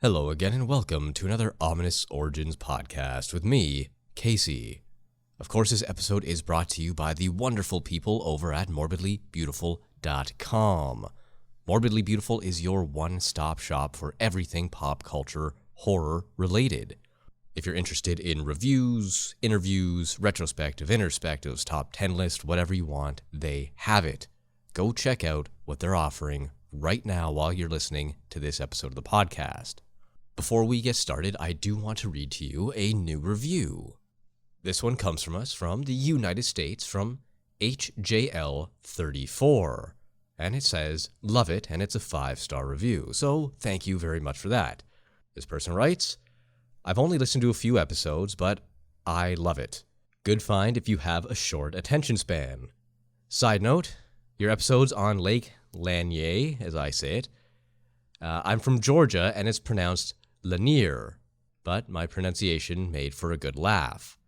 Hello again and welcome to another Ominous Origins podcast with me, Casey. Of course, this episode is brought to you by the wonderful people over at morbidlybeautiful.com. Morbidly Beautiful is your one-stop shop for everything pop culture horror related. If you're interested in reviews, interviews, retrospective, introspectives, top 10 list, whatever you want, they have it. Go check out what they're offering right now while you're listening to this episode of the podcast. Before we get started, I do want to read to you a new review. This one comes from us from the United States from HJL34. And it says, love it, and it's a 5-star review. So thank you very much for that. This person writes, I've only listened to a few episodes, but I love it. Good find if you have a short attention span. Side note, your episodes on Lake Lanier, as I say it. I'm from Georgia, and it's pronounced Lanier, but my pronunciation made for a good laugh.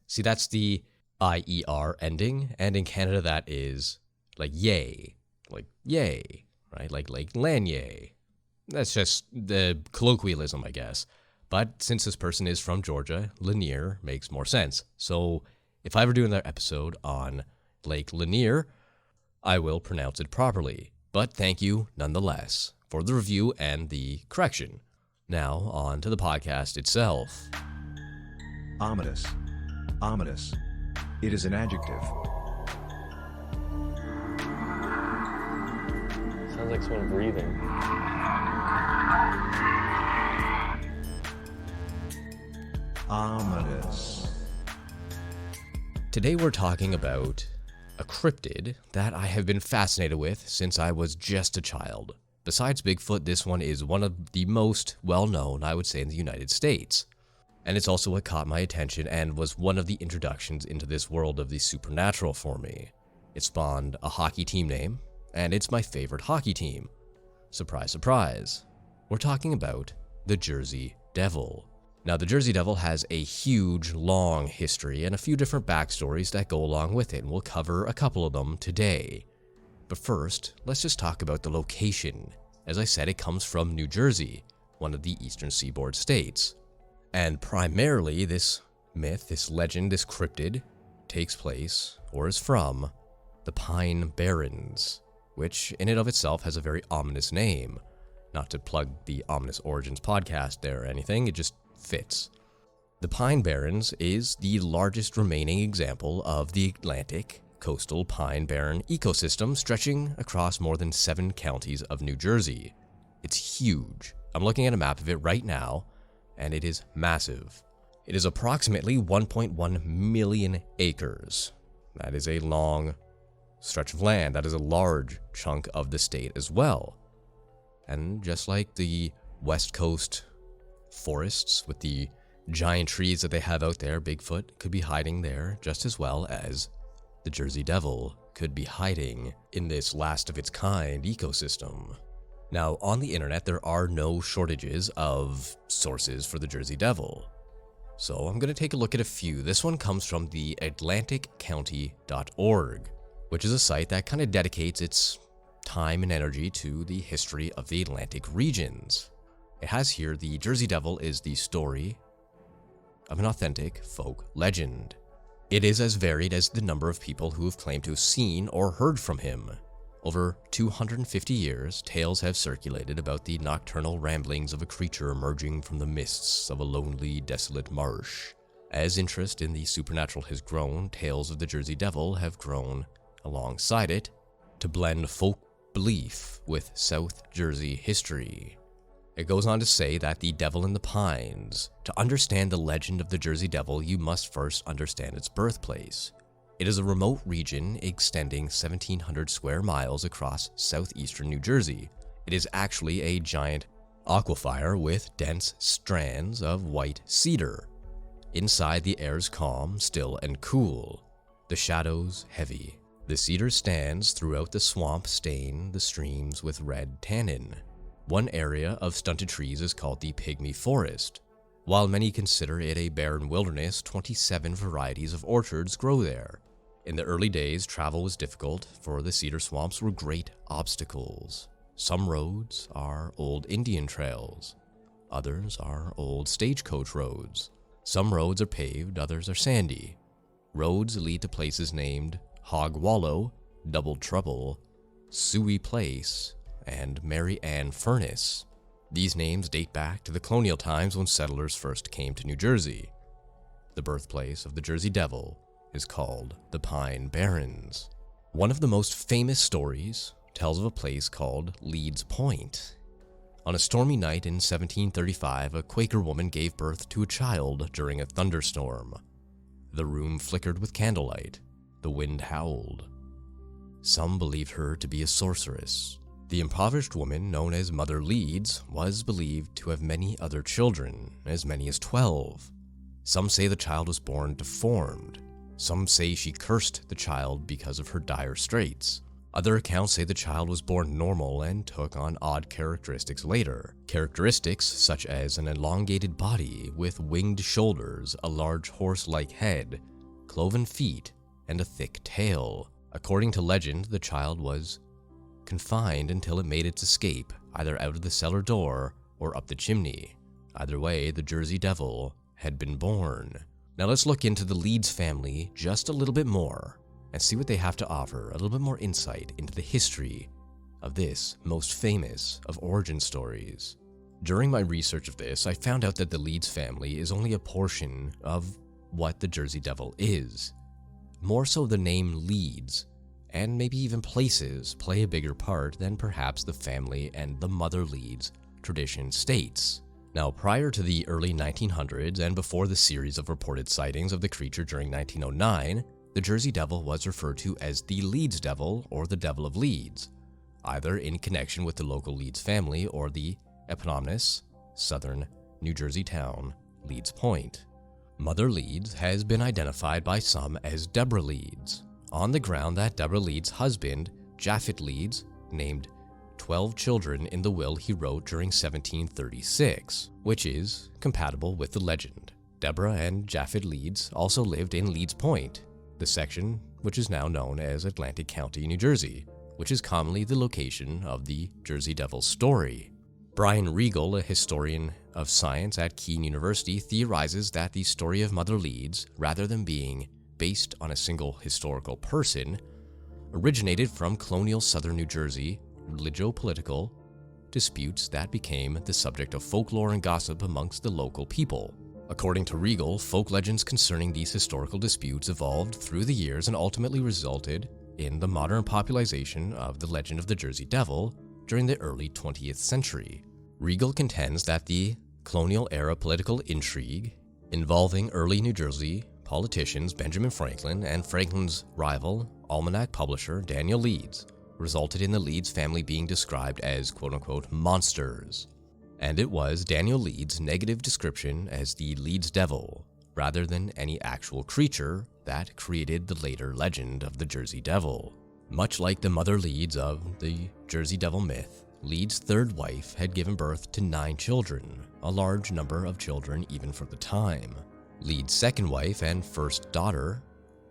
See, that's the IER ending, and in Canada that is like yay, right? Like Lanier. That's just the colloquialism, I guess. But since this person is from Georgia, Lanier makes more sense. So if I ever do another episode on Lake Lanier, I will pronounce it properly. But thank you nonetheless for the review and the correction. Now, on to the podcast itself. Ominous. Ominous. It is an adjective. Sounds like someone breathing. Ominous. Today we're talking about a cryptid that I have been fascinated with since I was just a child. Besides Bigfoot, this one is one of the most well-known, I would say, in the United States. And it's also what caught my attention and was one of the introductions into this world of the supernatural for me. It spawned a hockey team name, and it's my favorite hockey team. Surprise, surprise. We're talking about the Jersey Devil. Now, the Jersey Devil has a huge, long history and a few different backstories that go along with it, and we'll cover a couple of them today. But first, let's just talk about the location. As I said, it comes from New Jersey, one of the eastern seaboard states. And primarily, this myth, this legend, this cryptid takes place, or is from, the Pine Barrens, which in and of itself has a very ominous name. Not to plug the Ominous Origins podcast there or anything, it just fits. The Pine Barrens is the largest remaining example of the Atlantic coastal pine barren ecosystem stretching across more than 7 counties of New Jersey. It's huge. I'm looking at a map of it right now, and it is massive. It is approximately 1.1 million acres. That is a long stretch of land. That is a large chunk of the state as well. And just like the West Coast forests with the giant trees that they have out there, Bigfoot could be hiding there just as well as the Jersey Devil could be hiding in this last of its kind ecosystem. Now, on the internet, there are no shortages of sources for the Jersey Devil. So I'm going to take a look at a few. This one comes from the atlanticcounty.org, which is a site that kind of dedicates its time and energy to the history of the Atlantic regions. It has here, the Jersey Devil is the story of an authentic folk legend. It is as varied as the number of people who have claimed to have seen or heard from him. Over 250 years, tales have circulated about the nocturnal ramblings of a creature emerging from the mists of a lonely, desolate marsh. As interest in the supernatural has grown, tales of the Jersey Devil have grown alongside it to blend folk belief with South Jersey history. It goes on to say that the Devil in the Pines. To understand the legend of the Jersey Devil, you must first understand its birthplace. It is a remote region extending 1,700 square miles across southeastern New Jersey. It is actually a giant aquifer with dense strands of white cedar. Inside, the air is calm, still, and cool. The shadows heavy. The cedar stands throughout the swamp stain the streams with red tannin. One area of stunted trees is called the Pygmy Forest. While many consider it a barren wilderness, 27 varieties of orchards grow there. In the early days, travel was difficult, for the cedar swamps were great obstacles. Some roads are old Indian trails. others are old stagecoach roads. Some roads are paved, others are sandy. Roads lead to places named Hog Wallow, Double Trouble, Suey Place, and Mary Ann Furnace. These names date back to the colonial times when settlers first came to New Jersey. The birthplace of the Jersey Devil is called the Pine Barrens. One of the most famous stories tells of a place called Leeds Point. On a stormy night in 1735, a Quaker woman gave birth to a child during a thunderstorm. The room flickered with candlelight. The wind howled. Some believed her to be a sorceress. The impoverished woman, known as Mother Leeds, was believed to have many other children, as many as 12. Some say the child was born deformed. Some say she cursed the child because of her dire straits. Other accounts say the child was born normal and took on odd characteristics later. Characteristics such as an elongated body with winged shoulders, a large horse-like head, cloven feet, and a thick tail. According to legend, the child was confined until it made its escape, either out of the cellar door or up the chimney. Either way, the Jersey Devil had been born. Now let's look into the Leeds family just a little bit more and see what they have to offer, a little bit more insight into the history of this most famous of origin stories. During my research of this, I found out that the Leeds family is only a portion of what the Jersey Devil is. More so, the name Leeds, and maybe even places, play a bigger part than perhaps the family and the Mother Leeds tradition states. Now, prior to the early 1900s and before the series of reported sightings of the creature during 1909, the Jersey Devil was referred to as the Leeds Devil or the Devil of Leeds, either in connection with the local Leeds family or the eponymous southern New Jersey town, Leeds Point. Mother Leeds has been identified by some as Deborah Leeds, on the ground that Deborah Leeds' husband, Japhet Leeds, named 12 children in the will he wrote during 1736, which is compatible with the legend. Deborah and Japhet Leeds also lived in Leeds Point, the section which is now known as Atlantic County, New Jersey, which is commonly the location of the Jersey Devil story. Brian Regal, a historian of science at Keene University, theorizes that the story of Mother Leeds, rather than being based on a single historical person, originated from colonial southern New Jersey religio-political disputes that became the subject of folklore and gossip amongst the local people. According to Regal, folk legends concerning these historical disputes evolved through the years and ultimately resulted in the modern popularization of the legend of the Jersey Devil during the early 20th century. Regal contends that the colonial-era political intrigue involving early New Jersey politicians Benjamin Franklin and Franklin's rival, almanac publisher Daniel Leeds, resulted in the Leeds family being described as quote-unquote monsters. And it was Daniel Leeds' negative description as the Leeds Devil, rather than any actual creature, that created the later legend of the Jersey Devil. Much like the Mother Leeds of the Jersey Devil myth, Leeds' third wife had given birth to 9 children, a large number of children even for the time. Leeds' second wife and first daughter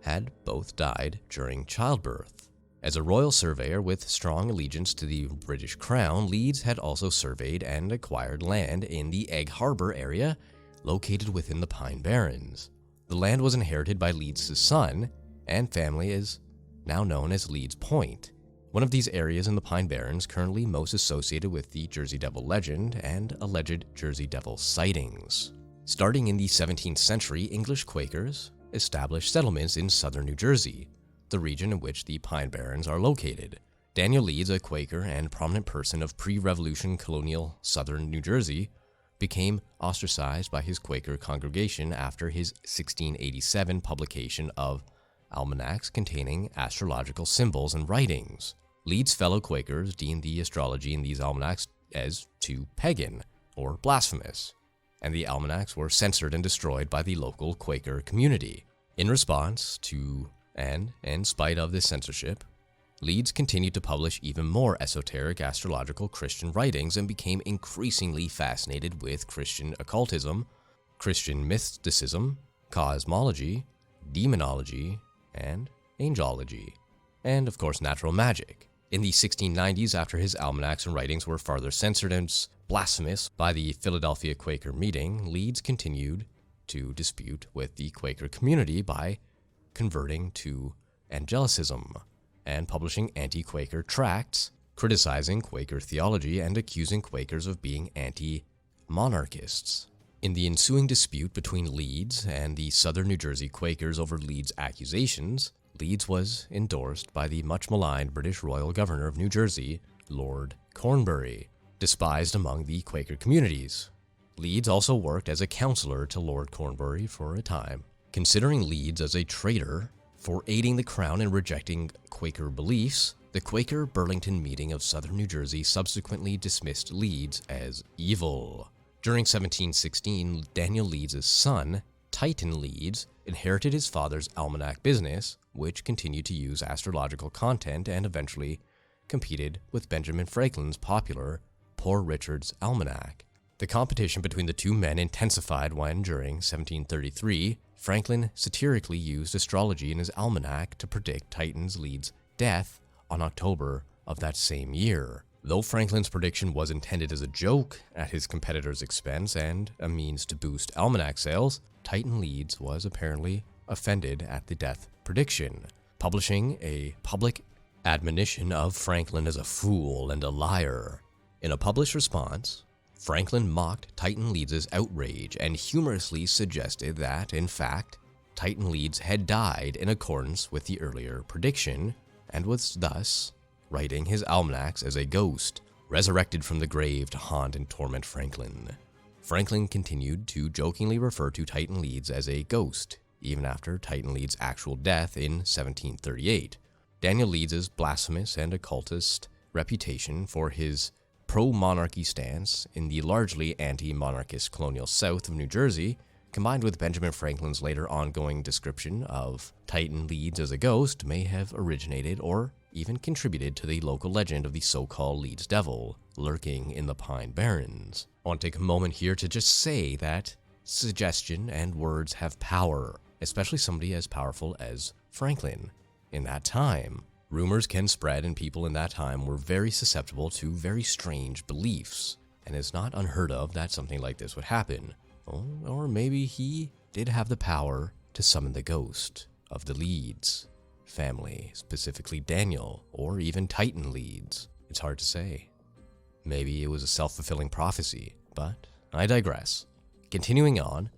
had both died during childbirth. As a royal surveyor with strong allegiance to the British Crown, Leeds had also surveyed and acquired land in the Egg Harbor area located within the Pine Barrens. The land was inherited by Leeds' son, and family is now known as Leeds Point, one of these areas in the Pine Barrens currently most associated with the Jersey Devil legend and alleged Jersey Devil sightings. Starting in the 17th century, English Quakers established settlements in southern New Jersey, the region in which the Pine Barrens are located. Daniel Leeds, a Quaker and prominent person of pre-revolution colonial southern New Jersey, became ostracized by his Quaker congregation after his 1687 publication of almanacs containing astrological symbols and writings. Leeds' fellow Quakers deemed the astrology in these almanacs as too pagan or blasphemous, and the almanacs were censored and destroyed by the local Quaker community. In response to, and in spite of this censorship, Leeds continued to publish even more esoteric astrological Christian writings and became increasingly fascinated with Christian occultism, Christian mysticism, cosmology, demonology, and angelology, and of course natural magic. In the 1690s, after his almanacs and writings were farther censored as blasphemous by the Philadelphia Quaker meeting, Leeds continued to dispute with the Quaker community by converting to Angelicism and publishing anti-Quaker tracts criticizing Quaker theology and accusing Quakers of being anti-monarchists. In the ensuing dispute between Leeds and the southern New Jersey Quakers over Leeds' accusations, Leeds was endorsed by the much-maligned British Royal Governor of New Jersey, Lord Cornbury, despised among the Quaker communities. Leeds also worked as a counselor to Lord Cornbury for a time. Considering Leeds as a traitor for aiding the crown and rejecting Quaker beliefs, the Quaker Burlington meeting of southern New Jersey subsequently dismissed Leeds as evil. During 1716, Daniel Leeds' son, Titan Leeds, inherited his father's almanac business, which continued to use astrological content and eventually competed with Benjamin Franklin's popular Poor Richard's Almanac. The competition between the two men intensified when, during 1733, Franklin satirically used astrology in his almanac to predict Titan Leeds' death on October of that same year. Though Franklin's prediction was intended as a joke at his competitor's expense and a means to boost almanac sales, Titan Leeds was apparently offended at the death prediction, publishing a public admonition of Franklin as a fool and a liar. In a published response, Franklin mocked Titan Leeds' outrage and humorously suggested that, in fact, Titan Leeds had died in accordance with the earlier prediction and was thus writing his almanacs as a ghost, resurrected from the grave to haunt and torment Franklin. Franklin continued to jokingly refer to Titan Leeds as a ghost, even after Titan Leeds' actual death in 1738. Daniel Leeds' blasphemous and occultist reputation for his pro-monarchy stance in the largely anti-monarchist colonial south of New Jersey, combined with Benjamin Franklin's later ongoing description of Titan Leeds as a ghost, may have originated or even contributed to the local legend of the so-called Leeds Devil lurking in the Pine Barrens. I want to take a moment here to just say that suggestion and words have power, especially somebody as powerful as Franklin. In that time, rumors can spread, and people in that time were very susceptible to very strange beliefs, and it's not unheard of that something like this would happen. Or maybe he did have the power to summon the ghost of the Leeds family, specifically Daniel, or even Titan Leeds. It's hard to say. Maybe it was a self-fulfilling prophecy, but I digress. Continuing on,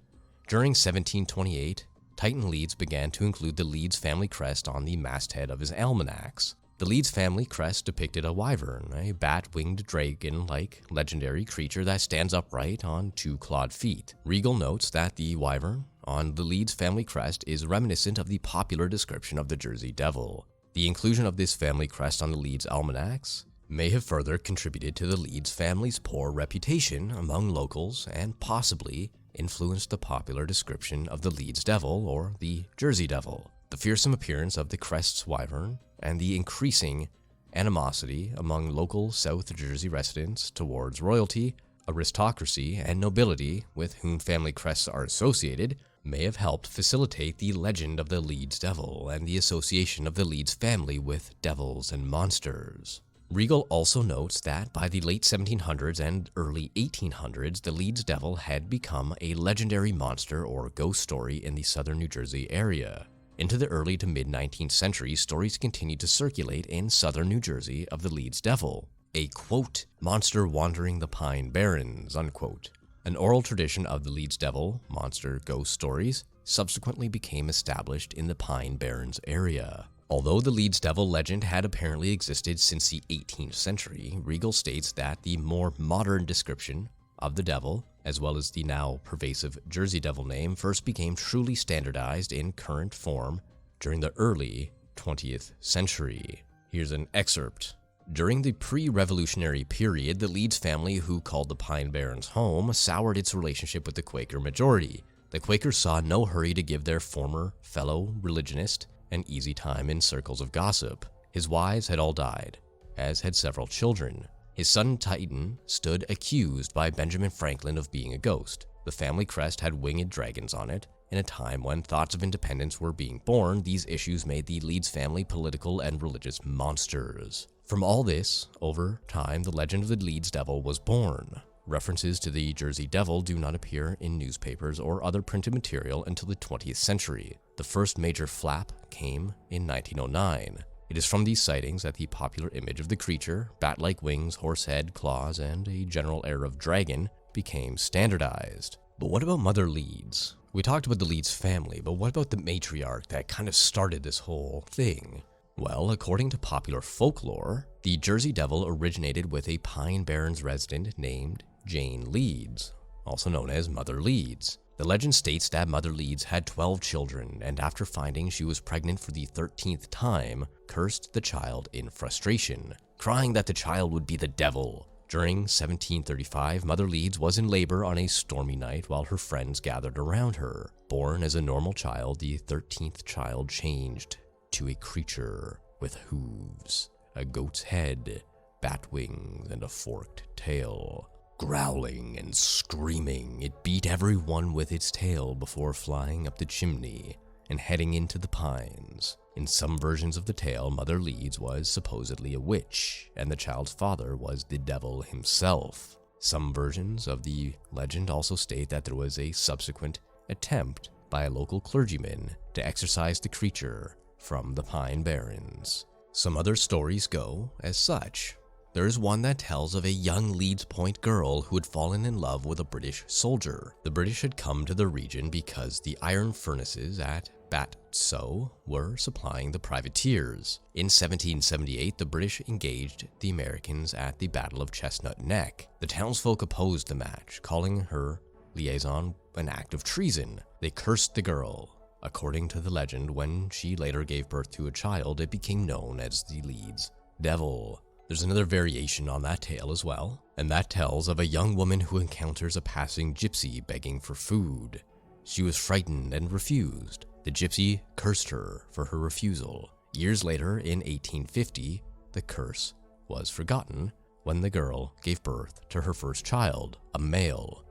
during 1728, Titan Leeds began to include the Leeds family crest on the masthead of his almanacs. The Leeds family crest depicted a wyvern, a bat-winged dragon-like legendary creature that stands upright on two clawed feet. Regal notes that the wyvern on the Leeds family crest is reminiscent of the popular description of the Jersey Devil. The inclusion of this family crest on the Leeds almanacs may have further contributed to the Leeds family's poor reputation among locals and possibly influenced the popular description of the Leeds Devil or the Jersey Devil. The fearsome appearance of the crest's wyvern and the increasing animosity among local South Jersey residents towards royalty, aristocracy, and nobility with whom family crests are associated may have helped facilitate the legend of the Leeds Devil and the association of the Leeds family with devils and monsters. Regal also notes that by the late 1700s and early 1800s, the Leeds Devil had become a legendary monster or ghost story in the southern New Jersey area. Into the early to mid-19th century, stories continued to circulate in southern New Jersey of the Leeds Devil, a, quote, monster wandering the Pine Barrens, unquote. An oral tradition of the Leeds Devil, monster ghost stories, subsequently became established in the Pine Barrens area. Although the Leeds Devil legend had apparently existed since the 18th century, Regal states that the more modern description of the devil, as well as the now pervasive Jersey Devil name, first became truly standardized in current form during the early 20th century. Here's an excerpt. During the pre-revolutionary period, the Leeds family, who called the Pine Barrens home, soured its relationship with the Quaker majority. The Quakers saw no hurry to give their former fellow religionist an easy time in circles of gossip. His wives had all died, as had several children. His son Titan stood accused by Benjamin Franklin of being a ghost. The family crest had winged dragons on it. In a time when thoughts of independence were being born, these issues made the Leeds family political and religious monsters. From all this, over time, the legend of the Leeds Devil was born. References to the Jersey Devil do not appear in newspapers or other printed material until the 20th century. The first major flap came in 1909. It is from these sightings that the popular image of the creature, bat-like wings, horse head, claws, and a general air of dragon, became standardized. But what about Mother Leeds? We talked about the Leeds family, but what about the matriarch that kind of started this whole thing? Well, according to popular folklore, the Jersey Devil originated with a Pine Barrens resident named Jane Leeds, also known as Mother Leeds. The legend states that Mother Leeds had 12 children, and after finding she was pregnant for the 13th time, cursed the child in frustration, crying that the child would be the devil. During 1735, Mother Leeds was in labor on a stormy night while her friends gathered around her. Born as a normal child, the 13th child changed to a creature with hooves, a goat's head, bat wings, and a forked tail. Growling and screaming, it beat everyone with its tail before flying up the chimney and heading into the pines. In some versions of the tale, Mother Leeds was supposedly a witch, and the child's father was the devil himself. Some versions of the legend also state that there was a subsequent attempt by a local clergyman to exorcise the creature from the Pine Barrens. Some other stories go as such. There is one that tells of a young Leeds Point girl who had fallen in love with a British soldier. The British had come to the region because the iron furnaces at Batso were supplying the privateers. In 1778, the British engaged the Americans at the Battle of Chestnut Neck. The townsfolk opposed the match, calling her liaison an act of treason. They cursed the girl. According to the legend, when she later gave birth to a child, it became known as the Leeds Devil. There's another variation on that tale as well, and that tells of a young woman who encounters a passing gypsy begging for food. She was frightened and refused. The gypsy cursed her for her refusal. Years later, in 1850, the curse was forgotten when the girl gave birth to her first child, a male.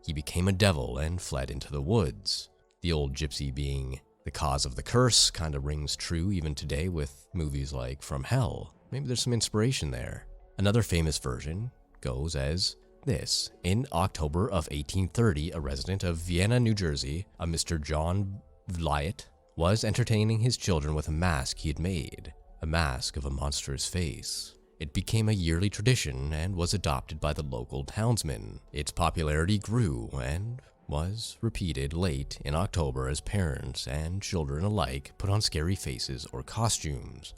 He became a devil and fled into the woods. The old gypsy being the cause of the curse kind of rings true even today with movies like From Hell. Maybe there's some inspiration there. Another famous version goes as this. In October of 1830, a resident of Vienna, New Jersey, a Mr. John Vliet, was entertaining his children with a mask he had made, a mask of a monstrous face. It became a yearly tradition and was adopted by the local townsmen. Its popularity grew and was repeated late in October as parents and children alike put on scary faces or costumes.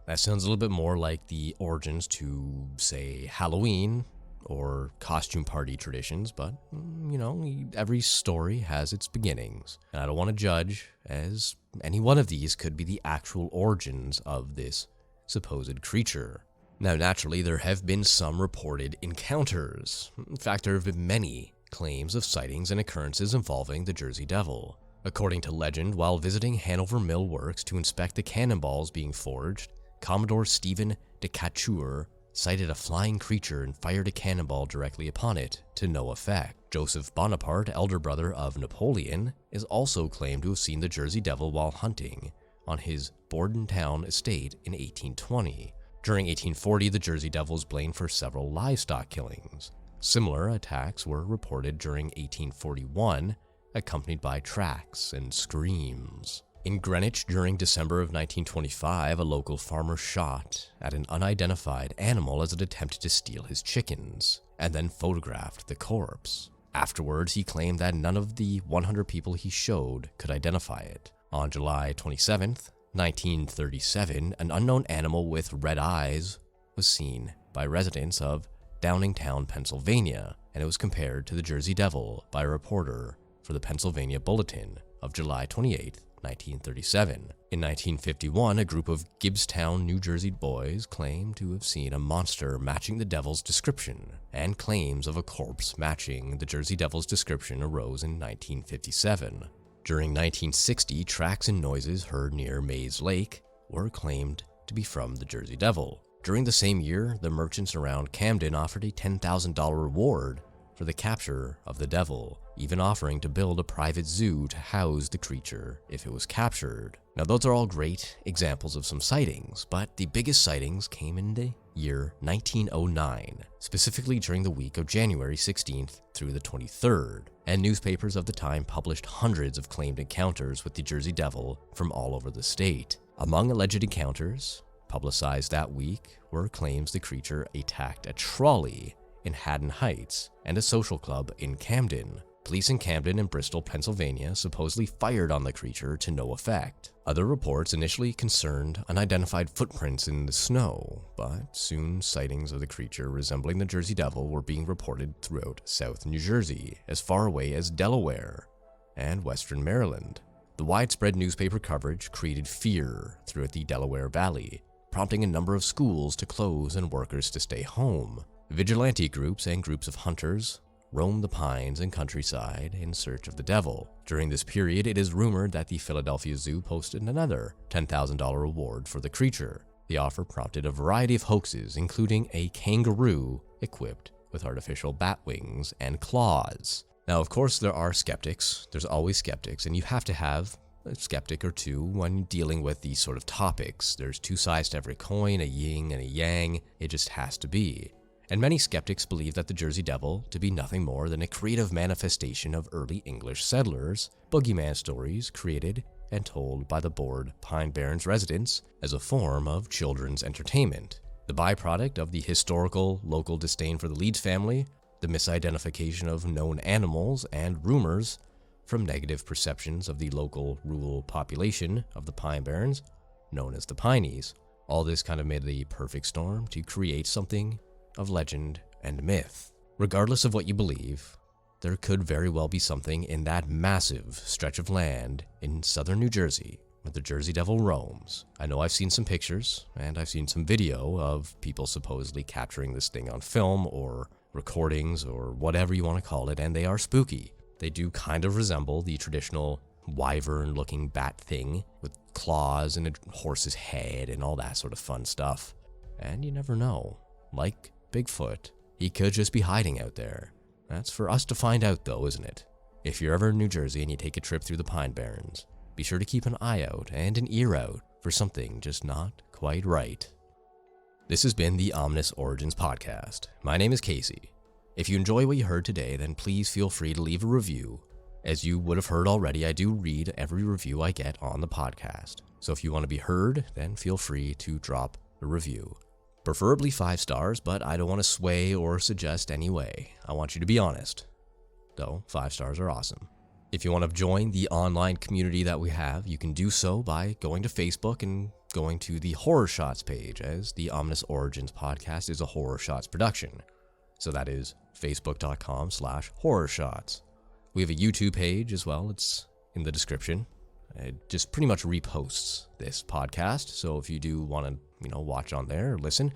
That sounds a little bit more like the origins to, say, Halloween or costume party traditions, but, you know, every story has its beginnings. And I don't want to judge, as any one of these could be the actual origins of this supposed creature. Now, naturally, there have been some reported encounters. In fact, there have been many claims of sightings and occurrences involving the Jersey Devil. According to legend, while visiting Hanover Mill Works to inspect the cannonballs being forged, Commodore Stephen Decatur sighted a flying creature and fired a cannonball directly upon it, to no effect. Joseph Bonaparte, elder brother of Napoleon, is also claimed to have seen the Jersey Devil while hunting on his Bordentown estate in 1820. During 1840, the Jersey Devil was blamed for several livestock killings. Similar attacks were reported during 1841, accompanied by tracks and screams. In Greenwich during December of 1925, a local farmer shot at an unidentified animal as it attempted to steal his chickens, and then photographed the corpse. Afterwards, he claimed that none of the 100 people he showed could identify it. On July 27th, 1937, an unknown animal with red eyes was seen by residents of Downingtown, Pennsylvania, and it was compared to the Jersey Devil by a reporter for the Pennsylvania Bulletin of July 28th, 1937. In 1951, a group of Gibbstown, New Jersey boys claimed to have seen a monster matching the devil's description, and claims of a corpse matching the Jersey Devil's description arose in 1957. During 1960, tracks and noises heard near Mays Lake were claimed to be from the Jersey Devil. During the same year, the merchants around Camden offered a $10,000 reward for the capture of the devil, even offering to build a private zoo to house the creature if it was captured. Now those are all great examples of some sightings, but the biggest sightings came in the year 1909, specifically during the week of January 16th through the 23rd, and newspapers of the time published hundreds of claimed encounters with the Jersey Devil from all over the state. Among alleged encounters publicized that week were claims the creature attacked a trolley in Haddon Heights and a social club in Camden. Police in Camden and Bristol, Pennsylvania supposedly fired on the creature to no effect. Other reports initially concerned unidentified footprints in the snow, but soon sightings of the creature resembling the Jersey Devil were being reported throughout South New Jersey, as far away as Delaware and Western Maryland. The widespread newspaper coverage created fear throughout the Delaware Valley, prompting a number of schools to close and workers to stay home. Vigilante groups and groups of hunters roamed the pines and countryside in search of the devil. During this period, it is rumored that the Philadelphia Zoo posted another $10,000 reward for the creature. The offer prompted a variety of hoaxes, including a kangaroo equipped with artificial bat wings and claws. Now, of course, there are skeptics. There's always skeptics, and you have to have a skeptic or two when dealing with these sort of topics. There's two sides to every coin, a yin and a yang. It just has to be. And many skeptics believe that the Jersey Devil to be nothing more than a creative manifestation of early English settlers, boogeyman stories created and told by the bored Pine Barrens residents as a form of children's entertainment, the byproduct of the historical local disdain for the Leeds family, the misidentification of known animals, and rumors from negative perceptions of the local rural population of the Pine Barrens, known as the Pineys. All this kind of made the perfect storm to create something of legend and myth. Regardless of what you believe, there could very well be something in that massive stretch of land in southern New Jersey where the Jersey Devil roams. I know I've seen some pictures and I've seen some video of people supposedly capturing this thing on film or recordings or whatever you want to call it, and they are spooky. They do kind of resemble the traditional wyvern-looking bat thing with claws and a horse's head and all that sort of fun stuff. And you never know. Like Bigfoot, he could just be hiding out there. That's for us to find out though, isn't it? If you're ever in New Jersey and you take a trip through the Pine Barrens, be sure to keep an eye out and an ear out for something just not quite right. This has been the Ominous Origins Podcast. My name is Casey. If you enjoy what you heard today, then please feel free to leave a review. As you would have heard already, I do read every review I get on the podcast. So if you want to be heard, then feel free to drop a review. Preferably 5 stars, but I don't want to sway or suggest any way. I want you to be honest. Though 5 stars are awesome. If you want to join the online community that we have, you can do so by going to Facebook and going to the Horror Shots page, as the Ominous Origins Podcast is a Horror Shots production. So that is facebook.com/horror shots. We have a YouTube page as well. It's in the description. It just pretty much reposts this podcast. So if you do want to, watch on there or listen,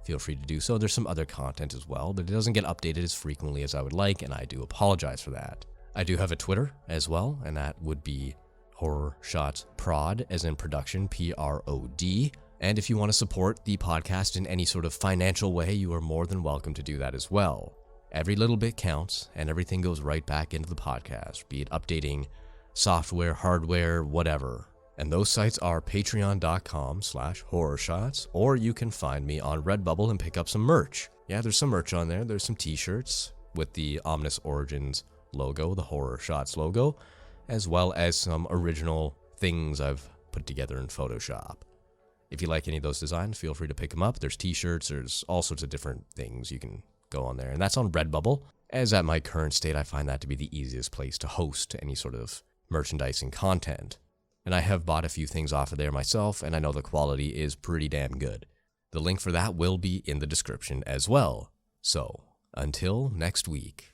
feel free to do so. There's some other content as well, but it doesn't get updated as frequently as I would like, and I do apologize for that. I do have a Twitter as well, and that would be Horror Shots Prod, as in production, PROD. And if you want to support the podcast in any sort of financial way, you are more than welcome to do that as well. Every little bit counts, and everything goes right back into the podcast, be it updating software, hardware, whatever. And those sites are patreon.com/horrorshots, or you can find me on Redbubble and pick up some merch. Yeah, there's some merch on there. There's some t-shirts with the Ominous Origins logo, the Horror Shots logo, as well as some original things I've put together in Photoshop. If you like any of those designs, feel free to pick them up. There's t-shirts, there's all sorts of different things you can go on there. And that's on Redbubble. As at my current state, I find that to be the easiest place to host any sort of merchandising content. And I have bought a few things off of there myself, and I know the quality is pretty damn good. The link for that will be in the description as well. So, until next week.